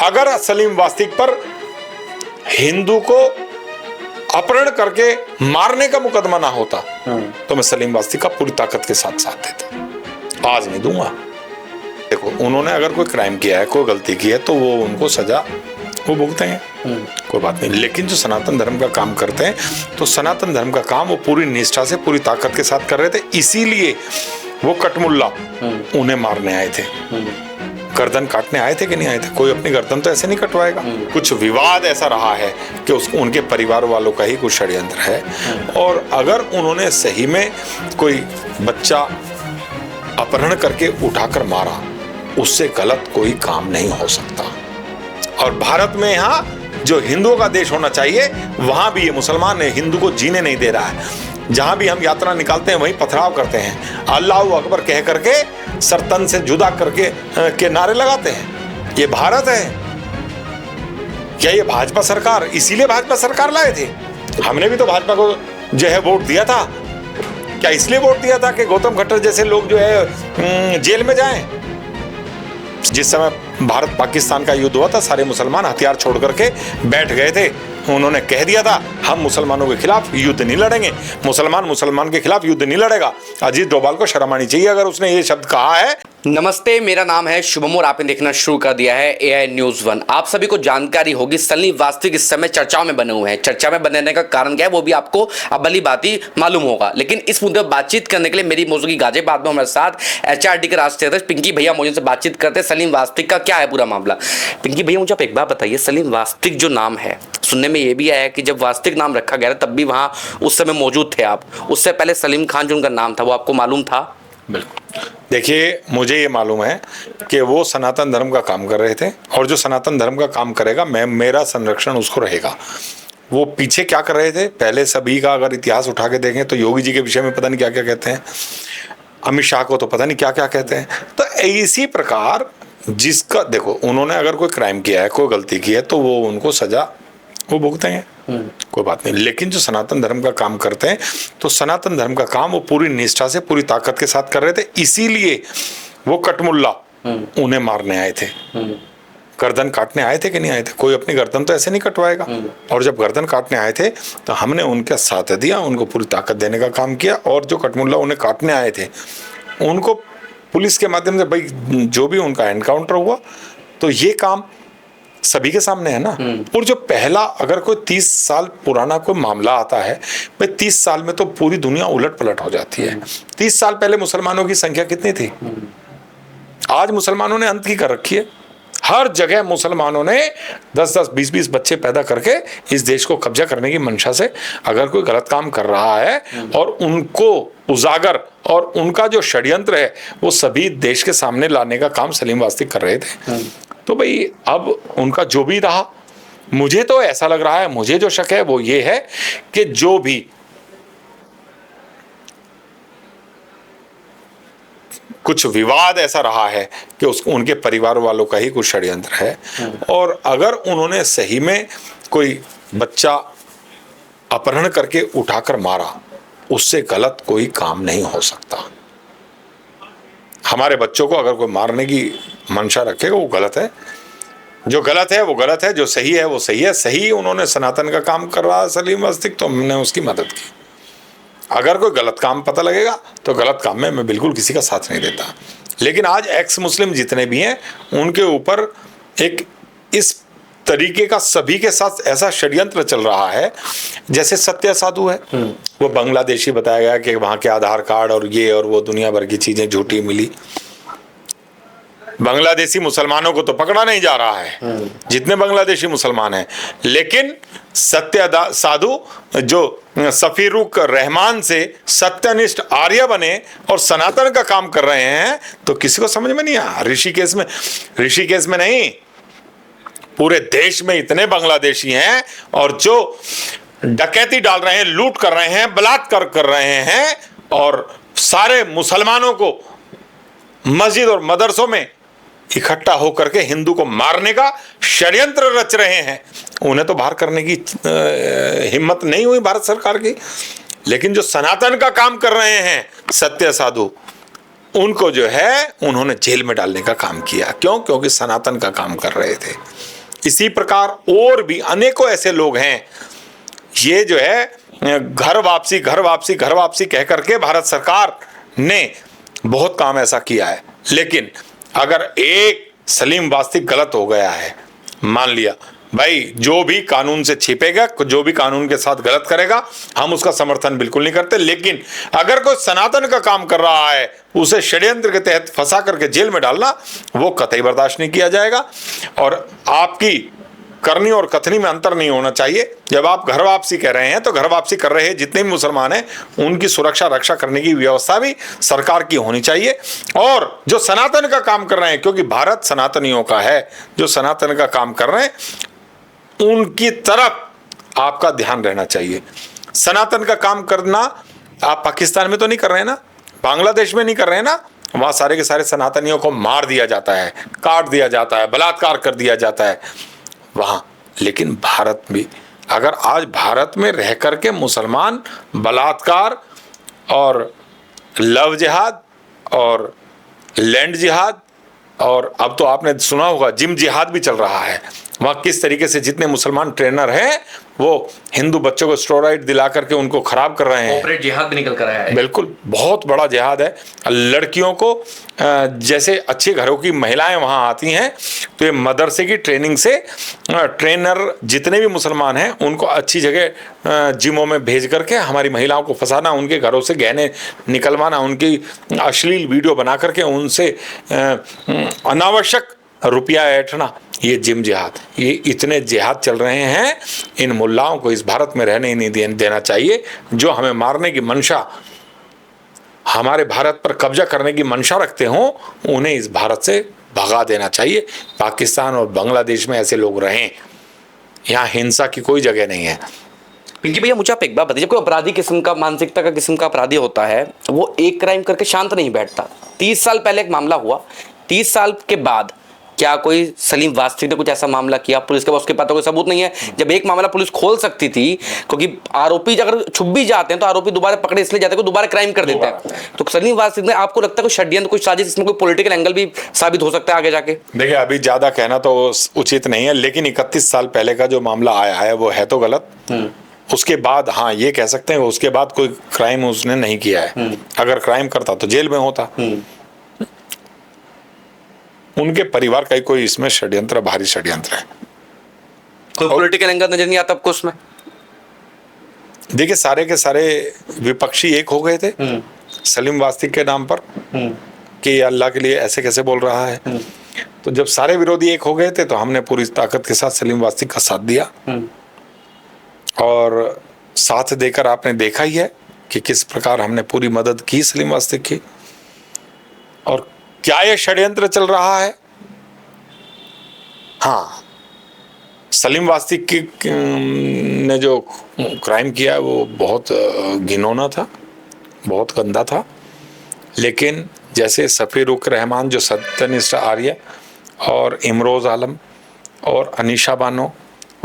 अगर सलीम वास्तिक पर हिंदू को अपहरण करके मारने का मुकदमा ना होता तो मैं सलीम वास्तिक का पूरी ताकत के साथ साथ देता। आज नहीं दूंगा। देखो, उन्होंने अगर कोई क्राइम किया है, कोई गलती की है, तो वो उनको सजा वो भुगतेंगे, कोई बात नहीं। लेकिन जो सनातन धर्म का काम करते हैं, तो सनातन धर्म का काम वो पूरी निष्ठा से, पूरी ताकत के साथ कर रहे थे। इसीलिए वो कटमुल्ला उन्हें मारने आए थे। गर्दन काटने आए थे कि नहीं आए थे? कोई अपनी गर्दन तो ऐसे नहीं कटवाएगा। कुछ विवाद ऐसा रहा है कि उनके परिवार वालों का ही कुछ षड्यंत्र है, और अगर उन्होंने सही में कोई बच्चा अपहरण करके उठाकर मारा, उससे गलत कोई काम नहीं हो सकता। और भारत में यहाँ जो हिंदुओं का देश होना चाहिए, वहां भी ये मुसलमान हिंदू को जीने नहीं दे रहा है। जहां भी हम यात्रा निकालते हैं वहीं पथराव करते हैं, अल्लाह अकबर कह करके सर तन से जुदा करके के नारे लगाते हैं। ये भारत है क्या? ये भाजपा सरकार, इसीलिए भाजपा सरकार लाए थे। हमने भी तो भाजपा को जो है वोट दिया था। क्या इसलिए वोट दिया था कि गौतम खट्टर जैसे लोग जो है जेल में जाएं? जिस समय भारत पाकिस्तान का युद्ध हुआ था, सारे मुसलमान हथियार छोड़ करके बैठ गए थे। उन्होंने कह दिया था हम मुसलमानों के खिलाफ युद्ध नहीं लड़ेंगे, मुसलमान के खिलाफ युद्ध नहीं लड़ेगा। अजीत डोभाल को शर्म आनी चाहिए अगर उसने ये शब्द कहा है। नमस्ते, मेरा नाम है शुभम और आपने देखना शुरू कर दिया है AI News 1। आप सभी को जानकारी होगी, सलीम वास्तिक इस समय चर्चाओं में बने हुए हैं। चर्चा में बनने का कारण क्या है वो भी आपको अब भली बात ही मालूम होगा। लेकिन इस मुद्दे पर बातचीत करने के लिए मेरी मौजूदगी गाजियाबाद में हमारे साथ HRD के राष्ट्रीय अध्यक्ष पिंकी भैया मौजूद से बातचीत करते हैं। सलीम वास्तिक का क्या है पूरा मामला? पिंकी भैया, मुझे आप एक बात बताइए, सलीम वास्तिक जो नाम है, सुनने में ये भी आया कि जब वास्तिक नाम रखा गया तब भी वहां उस समय मौजूद थे आप। उससे पहले सलीम खान जो उनका नाम था वो आपको मालूम था? बिल्कुल। देखिए, मुझे ये मालूम है कि वो सनातन धर्म का काम कर रहे थे, और जो सनातन धर्म का काम करेगा मेरा संरक्षण उसको रहेगा। वो पीछे क्या कर रहे थे, पहले सभी का अगर इतिहास उठा के देखें तो योगी जी के विषय में पता नहीं क्या क्या कहते हैं, अमित शाह को तो पता नहीं क्या क्या कहते हैं। तो इसी प्रकार जिसका, देखो, उन्होंने अगर कोई क्राइम किया है, कोई गलती की है, तो वो उनको सजा वो भुगतेंगे, कोई बात नहीं। लेकिन जो सनातन धर्म का काम करते हैं, तो सनातन धर्म का काम वो पूरी निष्ठा से, पूरी ताकत के साथ कर रहे थे। इसीलिए वो कटमुल्ला उन्हें मारने आए थे। गर्दन काटने आए थे कि नहीं आए थे? कोई अपनी गर्दन तो ऐसे नहीं कटवाएगा। और जब गर्दन काटने आए थे तो हमने उनका साथ दिया, उनको पूरी ताकत देने का काम किया। और जो कटमुल्ला उन्हें काटने आए थे, उनको पुलिस के माध्यम से, भाई जो भी उनका एनकाउंटर हुआ, तो ये काम सभी के सामने है ना। और जो पहला, अगर कोई 30 साल पुराना कोई मामला आता है, भाई 30 साल में तो पूरी दुनिया उलट पलट हो जाती है। 30 साल पहले मुसलमानों की संख्या कितनी थी? आज मुसलमानों ने अंत की कर रखी है। हर जगह मुसलमानों ने 10-10, 20-20 बच्चे पैदा करके इस देश को कब्जा करने की मंशा से अगर कोई गलत काम कर रहा है, और उनको उजागर और उनका जो षड्यंत्र है वो सभी देश के सामने लाने का काम सलीम वास्तिक कर रहे थे। तो भाई अब उनका जो भी रहा, मुझे तो ऐसा लग रहा है, मुझे जो शक है वो ये है कि जो भी कुछ विवाद ऐसा रहा है कि उनके परिवार वालों का ही कुछ षड्यंत्र है, और अगर उन्होंने सही में कोई बच्चा अपहरण करके उठाकर मारा, उससे गलत कोई काम नहीं हो सकता। हमारे बच्चों को अगर कोई मारने की मंशा रखेगा वो गलत है। जो गलत है वो गलत है, जो सही है वो सही है। सही उन्होंने सनातन का काम कर रहा है सलीम वास्तिक, तो हमने उसकी मदद की। अगर कोई गलत काम पता लगेगा तो गलत काम में मैं बिल्कुल किसी का साथ नहीं देता। लेकिन आज एक्स मुस्लिम जितने भी हैं, उनके ऊपर एक इस तरीके का सभी के साथ ऐसा षड्यंत्र चल रहा है। जैसे सत्या साधु है, वो बांग्लादेशी बताया गया कि वहां के आधार कार्ड और ये और वो दुनिया भर की चीजें झूठी मिली। बांग्लादेशी मुसलमानों को तो पकड़ा नहीं जा रहा है, जितने बांग्लादेशी मुसलमान हैं। लेकिन सत्या साधु जो सफीरुक रहमान से सत्यनिष्ठ आर्य बने और सनातन का काम कर रहे हैं, तो किसी को समझ में नहीं आया। ऋषिकेश में नहीं, पूरे देश में इतने बांग्लादेशी हैं, और जो डकैती डाल रहे हैं, लूट कर रहे हैं, बलात्कार कर रहे हैं, और सारे मुसलमानों को मस्जिद और मदरसों में इकट्ठा होकर के हिंदू को मारने का षड्यंत्र रच रहे हैं। उन्हें तो बाहर करने की हिम्मत नहीं हुई भारत सरकार की। लेकिन जो सनातन का काम कर रहे हैं सत्य साधु, उनको जो है उन्होंने जेल में डालने का काम किया। क्यों? क्योंकि सनातन का काम कर रहे थे। इसी प्रकार और भी अनेकों ऐसे लोग हैं, ये जो है घर वापसी घर वापसी घर वापसी कह करके भारत सरकार ने बहुत काम ऐसा किया है। लेकिन अगर एक सलीम वास्तिक गलत हो गया है, मान लिया भाई, जो भी कानून से छिपेगा, जो भी कानून के साथ गलत करेगा, हम उसका समर्थन बिल्कुल नहीं करते। लेकिन अगर कोई सनातन का काम कर रहा है, उसे षड्यंत्र के तहत फंसा करके जेल में डालना, वो कतई बर्दाश्त नहीं किया जाएगा। और आपकी करनी और कथनी में अंतर नहीं होना चाहिए। जब आप घर वापसी कह रहे हैं तो घर वापसी कर रहे हैं जितने भी मुसलमान हैं, उनकी सुरक्षा रक्षा करने की व्यवस्था भी सरकार की होनी चाहिए। और जो सनातन का काम कर रहे हैं, क्योंकि भारत सनातनियों का है, जो सनातन का काम कर रहे हैं उनकी तरफ आपका ध्यान रहना चाहिए। सनातन का काम करना आप पाकिस्तान में तो नहीं कर रहे हैं ना, बांग्लादेश में नहीं कर रहे हैं ना, वहां सारे के सारे सनातनियों को मार दिया जाता है, काट दिया जाता है, बलात्कार कर दिया जाता है वहां। लेकिन भारत भी, अगर आज भारत में रह करके मुसलमान बलात्कार और लव जिहाद और लैंड जिहाद, और अब तो आपने सुना होगा जिम जिहाद भी चल रहा है, वहां किस तरीके से जितने मुसलमान ट्रेनर हैं वो हिंदू बच्चों को स्टेरॉइड दिला करके उनको खराब कर रहे हैं। ऑपरेट जिहाद भी निकल कर आया है। बिल्कुल, बहुत बड़ा जिहाद है। लड़कियों को जैसे अच्छे घरों की महिलाएं वहां आती हैं तो ये मदरसे की ट्रेनिंग से ट्रेनर जितने भी मुसलमान हैं उनको अच्छी जगह जिमों में भेज करके हमारी महिलाओं को फंसाना, उनके घरों से गहने निकलवाना, उनकी अश्लील वीडियो बना करके उनसे अनावश्यक रुपया ऐंठना, ये जिम जिहाद, ये इतने जिहाद चल रहे हैं। इन मुल्लाओं को इस भारत में रहने ही नहीं देना चाहिए। जो हमें मारने की मंशा, हमारे भारत पर कब्जा करने की मंशा रखते हों, उन्हें इस भारत से भगा देना चाहिए। पाकिस्तान और बांग्लादेश में ऐसे लोग रहें, यहाँ हिंसा की कोई जगह नहीं है। पिंकी भैया, मुझे आप एक बात बताइए, कोई अपराधी किस्म का, मानसिकता का किस्म का अपराधी होता है, वो एक क्राइम करके शांत नहीं बैठता। 30 साल पहले एक मामला हुआ, 30 साल के बाद क्या कोई सलीम वास्तिक ने कुछ ऐसा मामला किया? पुलिस के पास उसके पास तो कोई सबूत नहीं है। जब एक मामला पुलिस खोल सकती थी, क्योंकि आरोपी अगर छुप भी जाते हैं तो आरोपी दोबारा पकड़े इसलिए जाते हैं, दोबारा क्राइम कर देते हैं। तो सलीम वास्तिक ने, आपको लगता है कोई षड्यंत्र, कोई साजिश, इसमें कोई पॉलिटिकल एंगल भी साबित हो सकता है आगे जाके? देखिए, अभी ज्यादा कहना तो उचित नहीं है, लेकिन 31 साल पहले का जो मामला आया है वो है तो गलत। उसके बाद हाँ ये कह सकते हैं उसके बाद कोई क्राइम उसने नहीं किया है। अगर क्राइम करता तो जेल में होता। उनके परिवार का ही कोई इसमें षड्यंत्र, भारी षड्यंत्र है। कोई पॉलिटिकल एंगल नजर नहीं आता आपको उसमें? देखिए, सारे के सारे विपक्षी एक हो गए थे सलीम वास्तिक के नाम पर कि ये अल्लाह के लिए ऐसे कैसे बोल रहा है। तो जब सारे विरोधी एक हो गए थे तो हमने पूरी ताकत के साथ सलीम वास्तिक का साथ दिया, और साथ देकर आपने देखा ही है कि किस प्रकार हमने पूरी मदद की सलीम वास्तिक की। और क्या यह षड्यंत्र चल रहा है? हाँ, सलीम वास्तिक की ने जो क्राइम किया वो बहुत घिनौना था, बहुत गंदा था। लेकिन जैसे सफीरुख रहमान जो सत्यनिष्ठ आर्य, और इमरोज आलम और अनीशा बानो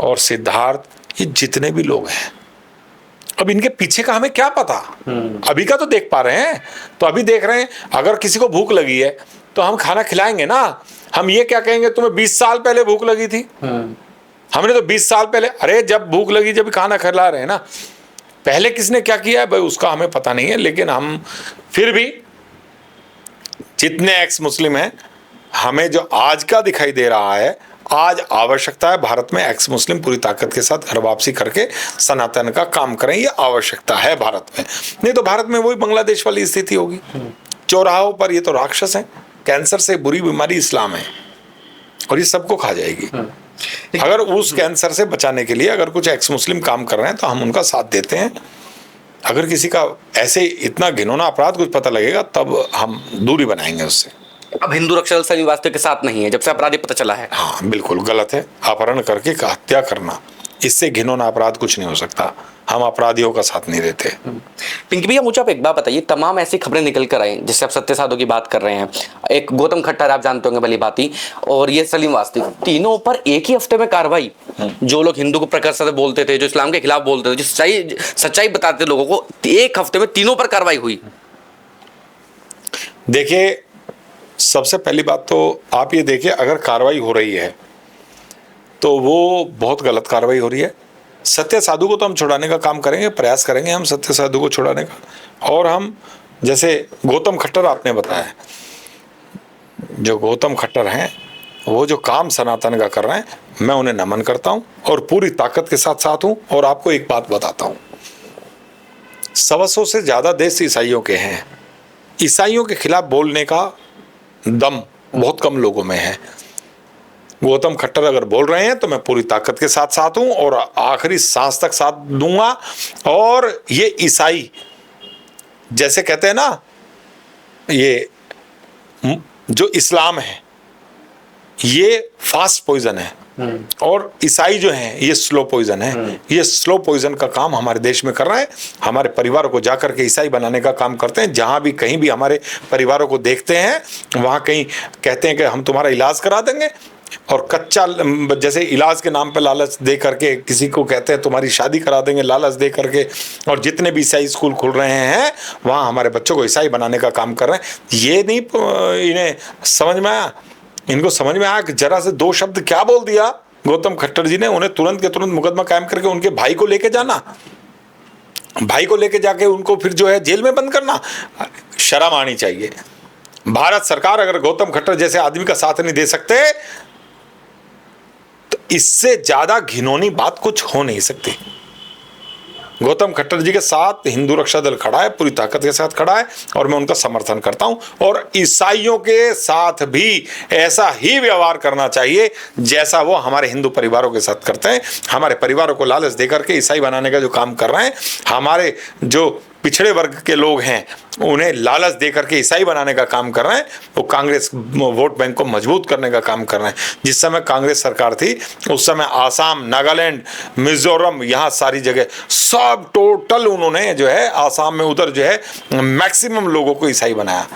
और सिद्धार्थ, ये जितने भी लोग हैं, अब इनके पीछे का हमें क्या पता। अभी का तो देख पा रहे हैं, तो अभी देख रहे हैं। अगर किसी को भूख लगी है तो हम खाना खिलाएंगे ना। हम ये क्या कहेंगे तुम्हें 20 साल पहले भूख लगी थी? हमने तो 20 साल पहले, अरे जब भूख लगी जब खाना खिला रहे हैं ना। पहले किसने क्या किया है भाई उसका हमें पता नहीं है। लेकिन हम फिर भी जितने एक्स मुस्लिम हैं, हमें जो आज का दिखाई दे रहा है, आज आवश्यकता है भारत में एक्स मुस्लिम पूरी ताकत के साथ घर वापसी करके सनातन का काम करें। ये आवश्यकता है भारत में, नहीं तो भारत में वही बांग्लादेश वाली स्थिति होगी। चौराहों पर ये तो राक्षस है, कैंसर से बुरी बीमारी इस्लाम है, और ये सबको खा जाएगी। अगर उस कैंसर से बचाने के लिए अगर कुछ एक्स मुस्लिम काम कर रहे हैं तो हम उनका साथ देते हैं। अगर किसी का ऐसे इतना घिनौना अपराध कुछ पता लगेगा तब हम दूरी बनाएंगे उससे। अब हिंदू रक्षा दल सलीम वास्तिक के साथ नहीं है जब से अपराधी पता चला है। हाँ बिल्कुल गलत है। अपहरण करके हत्या करना, इससे घिनौना अपराध कुछ नहीं हो सकता। हम अपराधियों का साथ नहीं देते। पिंकी भैया, मुझे आप एक बात बताइए, तमाम ऐसी खबरें निकल कर आई जिससे आप सत्य साधु की बात कर रहे हैं। एक गौतम खट्टर आप जानते होंगे भली भांति, और ये सलीम वास्तिक, तीनों पर एक ही हफ्ते में कार्रवाई। जो लोग हिंदू को प्रखर से बोलते थे, जो इस्लाम के खिलाफ बोलते थे, जो सच्चाई बताते थे लोगों को, एक हफ्ते में तीनों पर कार्रवाई हुई। देखिए, सबसे पहली बात तो आप ये देखिए, अगर कार्रवाई हो रही है तो वो बहुत गलत कार्रवाई हो रही है। सत्य साधु को तो हम छुड़ाने का काम करेंगे, प्रयास करेंगे हम सत्य साधु को छुड़ाने का। और हम, जैसे गौतम खट्टर आपने बताया, जो गौतम खट्टर हैं वो जो काम सनातन का कर रहे हैं, मैं उन्हें नमन करता हूं और पूरी ताकत के साथ साथ हूं। और आपको एक बात बताता हूं, 125 से ज्यादा देश ईसाइयों के हैं। ईसाइयों के खिलाफ बोलने का दम बहुत कम लोगों में है। गौतम खट्टर अगर बोल रहे हैं तो मैं पूरी ताकत के साथ साथ हूं और आखिरी सांस तक साथ दूंगा। और ये ईसाई, जैसे कहते हैं ना, ये जो इस्लाम है ये फास्ट पॉइजन है और ईसाई जो हैं ये स्लो पॉइजन है। ये स्लो पॉइजन का काम हमारे देश में कर रहे हैं। हमारे परिवारों को जाकर के ईसाई बनाने का काम करते हैं। जहां भी कहीं भी हमारे परिवारों को देखते हैं, वहां कहीं कहते हैं कि हम तुम्हारा इलाज करा देंगे, और कच्चा, जैसे इलाज के नाम पे लालच दे करके किसी को कहते हैं तुम्हारी शादी करा देंगे, लालच दे करके। और जितने भी ईसाई स्कूल खुल रहे हैं वहाँ हमारे बच्चों को ईसाई बनाने का काम कर रहे हैं। ये नहीं इन्हें समझ में आया, इनको समझ में आया कि जरा से 2 शब्द क्या बोल दिया गौतम खट्टर जी ने, उन्हें तुरंत के तुरंत मुकदमा कायम करके उनके भाई को लेके जाना, भाई को लेके जाके उनको फिर जो है जेल में बंद करना। शर्म आनी चाहिए। भारत सरकार अगर गौतम खट्टर जैसे आदमी का साथ नहीं दे सकते तो इससे ज्यादा घिनौनी बात कुछ हो नहीं सकती। गौतम खट्टर जी के साथ हिंदू रक्षा दल खड़ा है, पूरी ताकत के साथ खड़ा है और मैं उनका समर्थन करता हूं। और ईसाइयों के साथ भी ऐसा ही व्यवहार करना चाहिए जैसा वो हमारे हिंदू परिवारों के साथ करते हैं। हमारे परिवारों को लालच देकर के ईसाई बनाने का जो काम कर रहे हैं, हमारे जो पिछड़े वर्ग के लोग हैं उन्हें लालच देकर के ईसाई बनाने का काम कर रहे हैं। वो कांग्रेस वोट बैंक को मजबूत करने का काम कर रहे हैं। जिस समय कांग्रेस सरकार थी उस समय आसाम, नागालैंड, मिजोरम, यहाँ सारी जगह सब टोटल उन्होंने जो है आसाम में उधर जो है मैक्सिमम लोगों को ईसाई बनाया।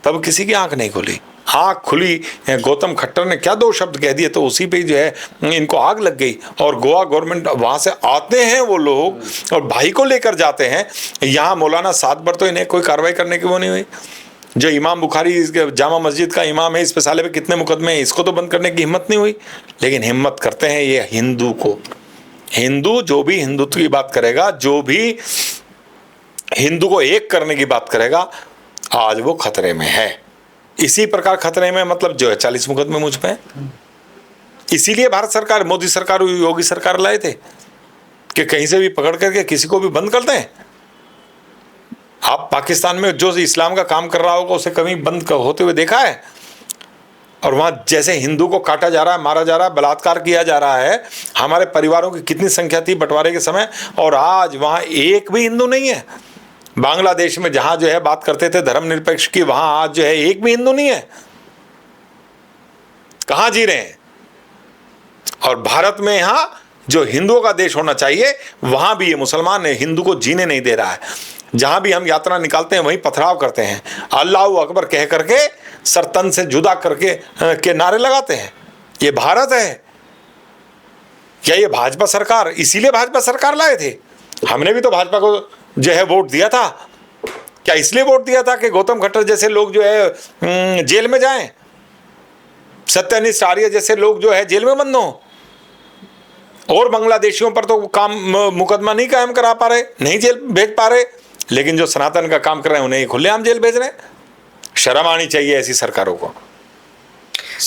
तब किसी की आंख नहीं खुली। आंख खुली, गौतम खट्टर ने क्या 2 शब्द कह दिए तो उसी पे जो है इनको आग लग गई। और गोवा गवर्नमेंट, वहां से आते हैं वो लोग और भाई को लेकर जाते हैं। यहाँ मौलाना साद पर तो इन्हें कोई कार्रवाई करने की वो नहीं हुई। जो इमाम बुखारी जामा मस्जिद का इमाम है, इस पे साले पे कितने मुकदमे हैं, इसको तो बंद करने की हिम्मत नहीं हुई। लेकिन हिम्मत करते हैं ये हिंदू को। हिंदू जो भी हिंदुत्व की बात करेगा, जो भी हिंदू को एक करने की बात करेगा, आज वो खतरे में है। इसी प्रकार खतरे में मतलब जो है 40 मुकदमे मुझ पे। इसीलिए भारत सरकार, मोदी सरकार, योगी सरकार लाए थे कि कहीं से भी पकड़ करके किसी को भी बंद कर दें। आप पाकिस्तान में जो इस्लाम का काम कर रहा होगा उसे कभी बंद होते हुए देखा है? और वहां जैसे हिंदू को काटा जा रहा है, मारा जा रहा है, बलात्कार किया जा रहा है। हमारे परिवारों की कितनी संख्या थी बंटवारे के समय, और आज वहां एक भी हिंदू नहीं है। बांग्लादेश में जहां जो है बात करते थे धर्मनिरपेक्ष की, वहां आज जो है एक भी हिंदू नहीं है। कहां जी रहे हैं? और भारत में यहां जो हिंदुओं का देश होना चाहिए वहां भी ये मुसलमान हिंदू को जीने नहीं दे रहा है। जहां भी हम यात्रा निकालते हैं वहीं पथराव करते हैं, अल्लाह अकबर कह करके सर तन से जुदा करके के नारे लगाते हैं। ये भारत है क्या? ये भाजपा सरकार, इसीलिए भाजपा सरकार लाए थे। हमने भी तो भाजपा को जो है वोट दिया था। क्या इसलिए वोट दिया था कि गौतम खट्टर जैसे लोग जो है जेल में जाएं, सत्यनिष्ठ आर्य जैसे लोग जो है जेल में बंद हो? और बांग्लादेशियों पर तो काम मुकदमा नहीं कायम करा पा रहे, नहीं जेल भेज पा रहे, लेकिन जो सनातन का काम कर रहे हैं उन्हें खुलेआम जेल भेज रहे हैं। शर्म आनी चाहिए ऐसी सरकारों को।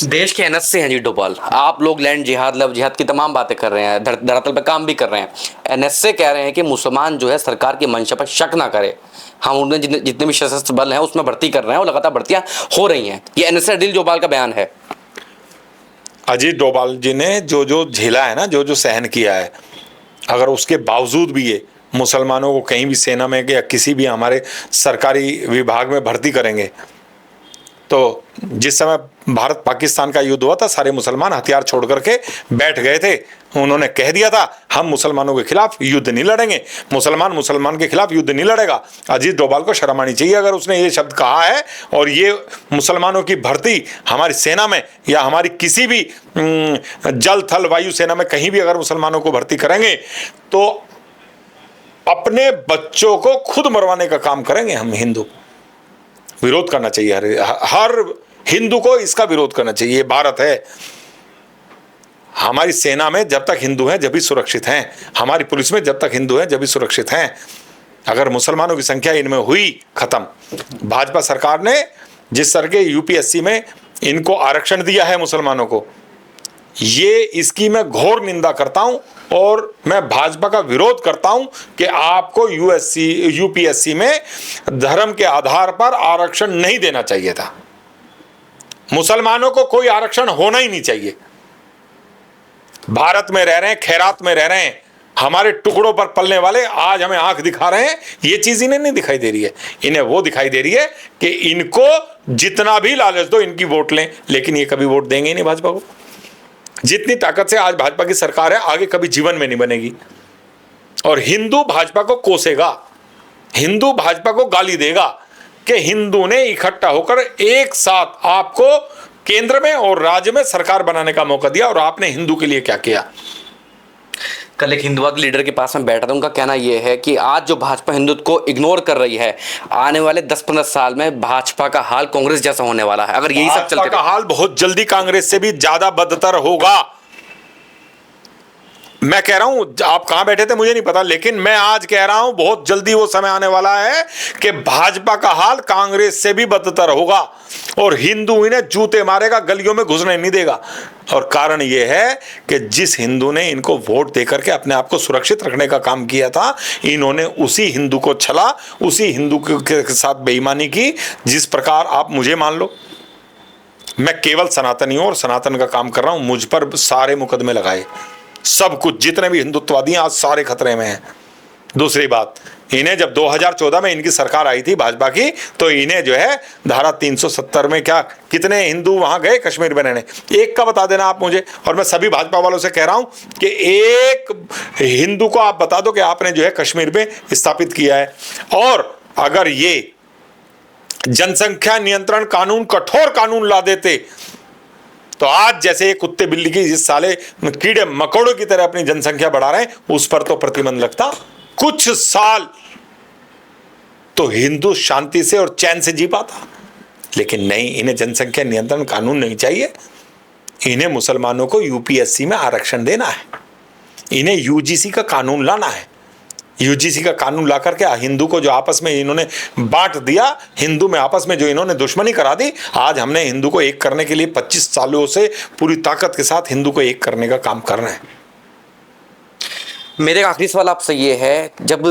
देश के एनएसए हैं जी डोभाल, आप लोग लैंड जिहाद, लव जिहाद की तमाम बातें कर रहे हैं, धरातल पे काम भी कर रहे हैं। एनएसए कह रहे हैं कि मुसलमान जो है सरकार की मंशा पर शक ना करे, हम उन्हें जितने भी सशस्त्र बल हैं उसमें भर्ती कर रहे हैं और लगातार भर्तियां हो रही हैं। ये एनएसए अनिल डोभाल का बयान है। अजीत डोभाल जी ने जो जो झेला है ना, जो जो सहन किया है, अगर उसके बावजूद भी ये मुसलमानों को कहीं भी सेना में या किसी भी हमारे सरकारी विभाग में भर्ती करेंगे, तो जिस समय भारत पाकिस्तान का युद्ध हुआ था सारे मुसलमान हथियार छोड़ करके बैठ गए थे। उन्होंने कह दिया था हम मुसलमानों के खिलाफ युद्ध नहीं लड़ेंगे, मुसलमान के खिलाफ युद्ध नहीं लड़ेगा। अजीत डोभाल को शर्म आनी चाहिए अगर उसने ये शब्द कहा है। और ये मुसलमानों की भर्ती हमारी सेना में या हमारी किसी भी जल थल वायु सेना में कहीं भी अगर मुसलमानों को भर्ती करेंगे तो अपने बच्चों को खुद मरवाने का काम करेंगे हम हिंदू। विरोध करना चाहिए, हर हिंदू को इसका विरोध करना चाहिए। ये भारत है, हमारी सेना में जब तक हिंदू हैं जब भी सुरक्षित हैं, हमारी पुलिस में जब तक हिंदू हैं जब भी सुरक्षित हैं। अगर मुसलमानों की संख्या इनमें हुई खत्म, भाजपा सरकार ने जिस तरह के यूपीएससी में इनको आरक्षण दिया है मुसलमानों को, ये इसकी मैं घोर निंदा करता हूं और मैं भाजपा का विरोध करता हूं कि आपको यूपीएससी में धर्म के आधार पर आरक्षण नहीं देना चाहिए था। मुसलमानों को कोई आरक्षण होना ही नहीं चाहिए। भारत में रह रहे हैं, खैरात में रह रहे हैं, हमारे टुकड़ों पर पलने वाले आज हमें आंख दिखा रहे हैं। ये चीज इन्हें नहीं दिखाई दे रही है, इन्हें वो दिखाई दे रही है कि इनको जितना भी लालच दो इनकी वोट लें, लेकिन ये कभी वोट देंगे ही नहीं भाजपा को। जितनी ताकत से आज भाजपा की सरकार है, आगे कभी जीवन में नहीं बनेगी। और हिंदू भाजपा को कोसेगा, हिंदू भाजपा को गाली देगा कि हिंदू ने इकट्ठा होकर एक साथ आपको केंद्र में और राज्य में सरकार बनाने का मौका दिया और आपने हिंदू के लिए क्या किया। कल एक हिंदुत्व लीडर के पास में बैठा था, उनका कहना यह है कि आज जो भाजपा हिंदुत्व को इग्नोर कर रही है, आने वाले 10-15 साल में भाजपा का हाल कांग्रेस जैसा होने वाला है। अगर यही सब चलते का हाल बहुत जल्दी कांग्रेस से भी ज्यादा बदतर होगा। मैं कह रहा हूं, आप कहां बैठे थे मुझे नहीं पता, लेकिन मैं आज कह रहा हूं बहुत जल्दी वो समय आने वाला है कि भाजपा का हाल कांग्रेस से भी बदतर होगा और हिंदू इन्हें जूते मारेगा, गलियों में घुसने नहीं देगा। और कारण यह है कि जिस हिंदू ने इनको वोट देकर के अपने आप को सुरक्षित रखने का काम किया था, इन्होंने उसी हिंदू को छला, उसी हिंदू के साथ बेईमानी की। जिस प्रकार आप मुझे मान लो, मैं केवल सनातनी हूं और सनातन का काम कर रहा हूं, मुझ पर सारे मुकदमे लगाए, सब कुछ, जितने भी हिंदुत्ववादी हैं आज सारे खतरे में हैं। दूसरी बात, इन्हें जब 2014 में इनकी सरकार आई थी भाजपा की, तो इन्हें जो है धारा 370 में क्या कितने हिंदू वहां गए कश्मीर में रहने, एक का बता देना आप मुझे। और मैं सभी भाजपा वालों से कह रहा हूं कि एक हिंदू को आप बता दो कि आपने जो है कश्मीर में स्थापित किया है। और अगर ये जनसंख्या नियंत्रण कानून, कठोर कानून ला देते, तो आज जैसे कुत्ते बिल्ली की जिस साले कीड़े मकोड़ों की तरह अपनी जनसंख्या बढ़ा रहे हैं, उस पर तो प्रतिबंध लगता कुछ साल, तो हिंदू शांति से और चैन से जी पाता। लेकिन नहीं, इन्हें जनसंख्या नियंत्रण कानून नहीं चाहिए, इन्हें मुसलमानों को यूपीएससी में आरक्षण देना है, इन्हें यूजीसी का कानून लाना है। यूजीसी का कानून ला करके हिंदू को जो आपस में इन्होंने बांट दिया, हिंदू में आपस में जो इन्होंने दुश्मनी करा दी, आज हमने हिंदू को एक करने के लिए 25 सालों से पूरी ताकत के साथ हिंदू को एक करने का काम कर रहे हैं। मेरे आखिरी सवाल आपसे ये है, जब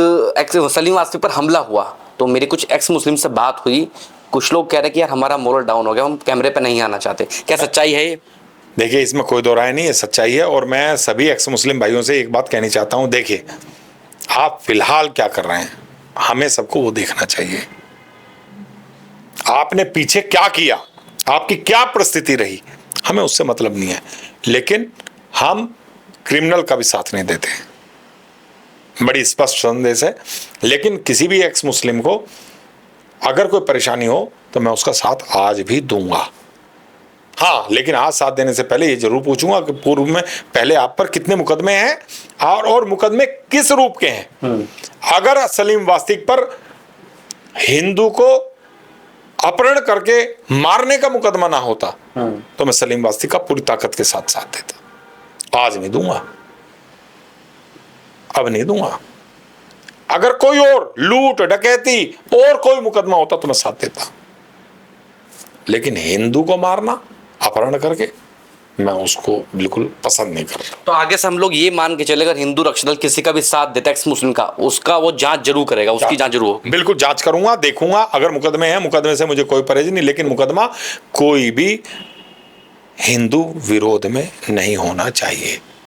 सलीम वास्ती पर हमला हुआ तो मेरी कुछ एक्स मुस्लिम से बात हुई, कुछ लोग कह रहे कि यार हमारा मोरल डाउन हो गया, हम कैमरे पे नहीं आना चाहते, क्या सच्चाई है ये? देखिए, इसमें कोई दो राय नहीं है, सच्चाई है। और मैं सभी एक्स मुस्लिम भाइयों से एक बात कहनी चाहता हूं, देखिए आप फिलहाल क्या कर रहे हैं, हमें सबको वो देखना चाहिए। आपने पीछे क्या किया, आपकी क्या परिस्थिति रही, हमें उससे मतलब नहीं है। लेकिन हम क्रिमिनल का भी साथ नहीं देते, बड़ी स्पष्ट संदेश है। लेकिन किसी भी एक्स मुस्लिम को अगर कोई परेशानी हो तो मैं उसका साथ आज भी दूंगा। हाँ, लेकिन आज साथ देने से पहले ये जरूर पूछूंगा कि पूर्व में पहले आप पर कितने मुकदमे हैं और मुकदमे किस रूप के हैं। अगर सलीम वास्तिक पर हिंदू को अपहरण करके मारने का मुकदमा ना होता तो मैं सलीम वास्तिक का पूरी ताकत के साथ देता। आज नहीं दूंगा, अब नहीं दूंगा। अगर कोई और लूट डकैती और कोई मुकदमा होता तो मैं साथ देता, लेकिन हिंदू को मारना अपहरण करके मैं उसको बिल्कुल पसंद नहीं कर रहा। तो आगे से हम लोग ये मान के चले, अगर हिंदू रक्षक दल किसी का भी साथ देता है एक्स मुस्लिम का, उसका वो जांच जरूर करेगा, उसकी जांच जरूर होगी। बिल्कुल जांच करूंगा, देखूंगा। अगर मुकदमे हैं, मुकदमे से मुझे कोई परहेज नहीं, लेकिन मुकदमा कोई भी हिंदू विरोध में नहीं होना चाहिए।